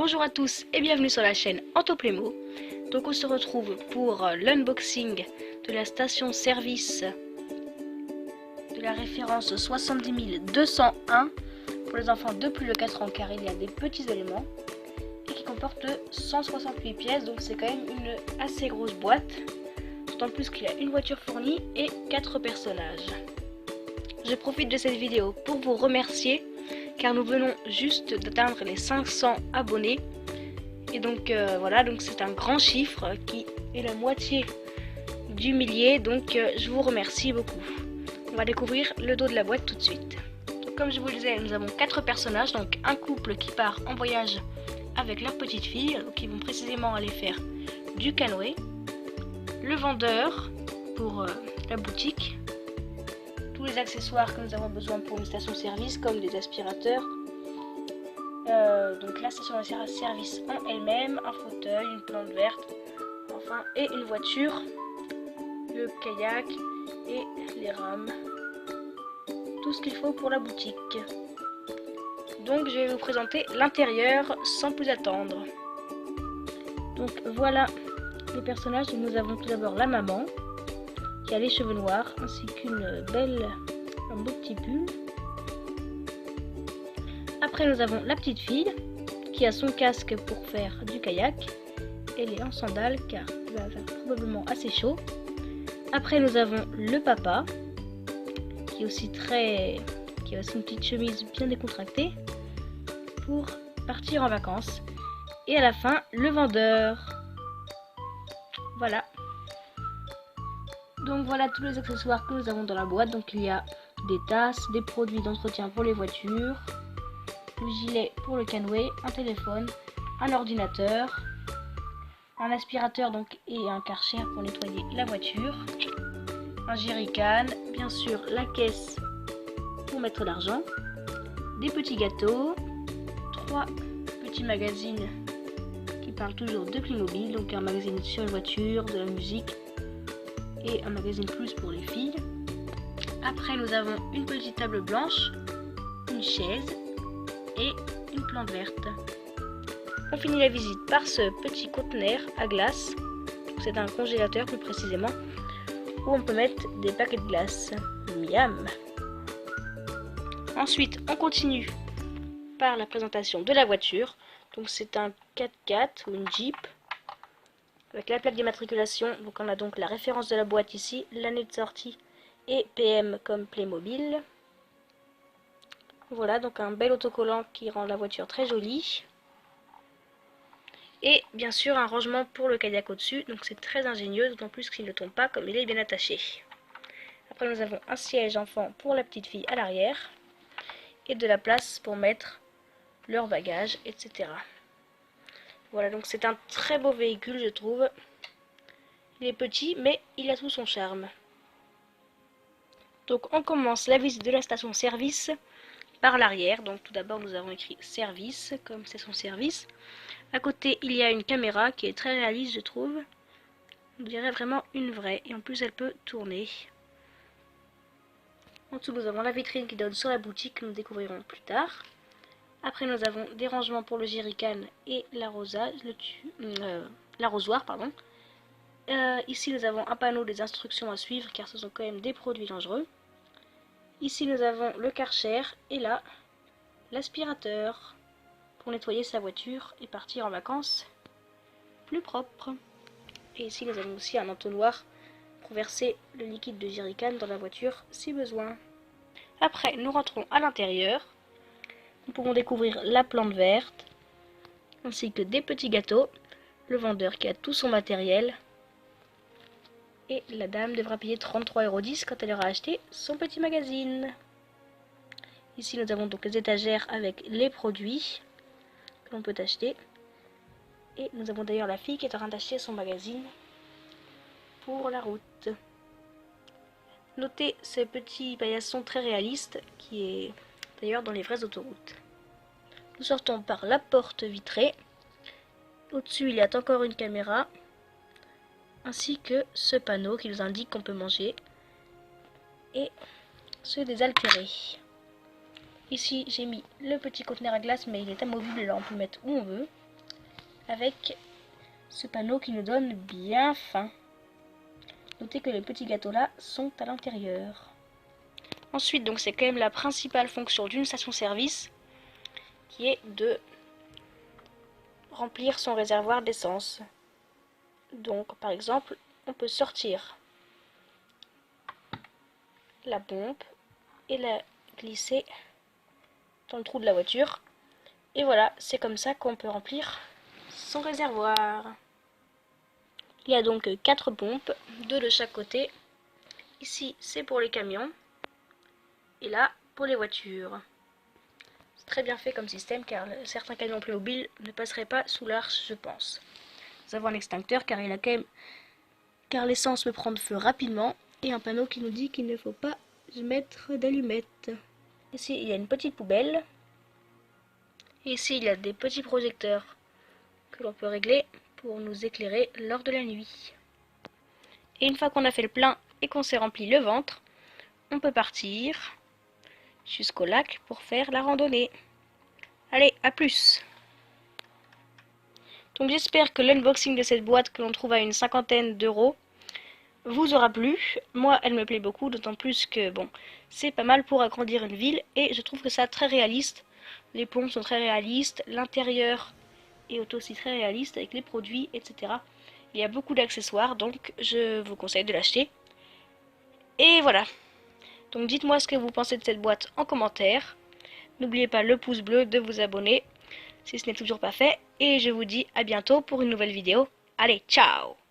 Bonjour à tous et bienvenue sur la chaîne Antoplémo. Donc on se retrouve pour l'unboxing de la station service de la référence 70 201 pour les enfants de plus de 4 ans car il y a des petits éléments et qui comporte 168 pièces, donc c'est quand même une assez grosse boîte, d'autant plus qu'il y a une voiture fournie et 4 personnages. Je profite de cette vidéo pour vous remercier car nous venons juste d'atteindre les 500 abonnés et donc voilà, donc c'est un grand chiffre qui est la moitié du millier, donc je vous remercie beaucoup. On va découvrir le dos de la boîte tout de suite. Donc, comme je vous le disais, nous avons 4 personnages, donc un couple qui part en voyage avec leur petite fille, qui vont précisément aller faire du canoë, le vendeur pour la boutique, tous les accessoires que nous avons besoin pour une station-service comme des aspirateurs, donc la station-service en elle-même, un fauteuil, une plante verte, enfin et une voiture, le kayak et les rames, tout ce qu'il faut pour la boutique. Donc je vais vous présenter l'intérieur sans plus attendre. Donc voilà les personnages. Nous avons tout d'abord la maman qui a les cheveux noirs ainsi un beau petit pull. Après nous avons la petite fille qui a son casque pour faire du kayak. Elle est en sandales car il va faire probablement assez chaud. Après nous avons le papa qui est aussi qui a aussi une petite chemise bien décontractée pour partir en vacances. Et à la fin le vendeur. Voilà. Donc voilà tous les accessoires que nous avons dans la boîte. Donc il y a des tasses, des produits d'entretien pour les voitures, le gilet pour le canoë, un téléphone, un ordinateur, un aspirateur donc et un Karcher pour nettoyer la voiture, un jerrycan, bien sûr la caisse pour mettre l'argent, des petits gâteaux, 3 petits magazines qui parlent toujours de Playmobil, donc un magazine sur les voitures, de la musique et un magazine plus pour les filles. Après nous avons une petite table blanche, une chaise et une plante verte. On finit la visite par ce petit conteneur à glace, c'est un congélateur plus précisément, où on peut mettre des paquets de glace. Miam. Ensuite on continue par la présentation de la voiture. Donc c'est un 4x4 ou une Jeep avec la plaque d'immatriculation. Donc on a donc la référence de la boîte ici, l'année de sortie et PM comme Playmobil. Voilà, donc un bel autocollant qui rend la voiture très jolie. Et bien sûr un rangement pour le kayak au-dessus, donc c'est très ingénieux, d'autant plus qu'il ne tombe pas comme il est bien attaché. Après nous avons un siège enfant pour la petite fille à l'arrière et de la place pour mettre leurs bagages, etc. Voilà, donc c'est un très beau véhicule je trouve. Il est petit mais il a tout son charme. Donc on commence la visite de la station service par l'arrière. Donc tout d'abord nous avons écrit service comme station service. À côté il y a une caméra qui est très réaliste je trouve. On dirait vraiment une vraie et en plus elle peut tourner. En dessous nous avons la vitrine qui donne sur la boutique que nous découvrirons plus tard. Après nous avons des rangements pour le jerrycan et l'arrosoir. Ici nous avons un panneau des instructions à suivre car ce sont quand même des produits dangereux. Ici nous avons le Karcher et là l'aspirateur pour nettoyer sa voiture et partir en vacances plus propre. Et ici nous avons aussi un entonnoir pour verser le liquide de jerrycan dans la voiture si besoin. Après nous rentrons à l'intérieur. Nous pouvons découvrir la plante verte ainsi que des petits gâteaux, le vendeur qui a tout son matériel et la dame devra payer 33,10 € quand elle aura acheté son petit magazine. Ici nous avons donc les étagères avec les produits que l'on peut acheter et nous avons d'ailleurs la fille qui est en train d'acheter son magazine pour la route. Notez ce petit paillasson très réaliste qui est d'ailleurs dans les vraies autoroutes. Nous sortons par la porte vitrée. Au-dessus il y a encore une caméra ainsi que ce panneau qui nous indique qu'on peut manger et se désaltérer. Ici j'ai mis le petit conteneur à glace mais il est amovible, alors on peut le mettre où on veut. avec ce panneau qui nous donne bien faim. Notez que les petits gâteaux là sont à l'intérieur. Ensuite, donc c'est quand même la principale fonction d'une station-service qui est de remplir son réservoir d'essence. Donc par exemple, on peut sortir la pompe et la glisser dans le trou de la voiture. Et voilà, c'est comme ça qu'on peut remplir son réservoir. Il y a donc 4 pompes, 2 de chaque côté. Ici, c'est pour les camions. Et là, pour les voitures. C'est très bien fait comme système car certains camions plus mobiles ne passeraient pas sous l'arche, je pense. Nous avons un extincteur car l'essence peut prendre feu rapidement. Et un panneau qui nous dit qu'il ne faut pas mettre d'allumettes. Ici, il y a une petite poubelle. Et ici, il y a des petits projecteurs que l'on peut régler pour nous éclairer lors de la nuit. Et une fois qu'on a fait le plein et qu'on s'est rempli le ventre, on peut partir jusqu'au lac pour faire la randonnée. Allez, à plus! Donc j'espère que l'unboxing de cette boîte que l'on trouve à une 50aine d'euros vous aura plu. Moi, elle me plaît beaucoup, d'autant plus que bon, c'est pas mal pour agrandir une ville et je trouve que ça très réaliste. Les pompes sont très réalistes, l'intérieur est aussi très réaliste avec les produits, etc. Il y a beaucoup d'accessoires, donc je vous conseille de l'acheter. Et voilà. Donc dites-moi ce que vous pensez de cette boîte en commentaire. N'oubliez pas le pouce bleu, de vous abonner si ce n'est toujours pas fait. Et je vous dis à bientôt pour une nouvelle vidéo. Allez, ciao!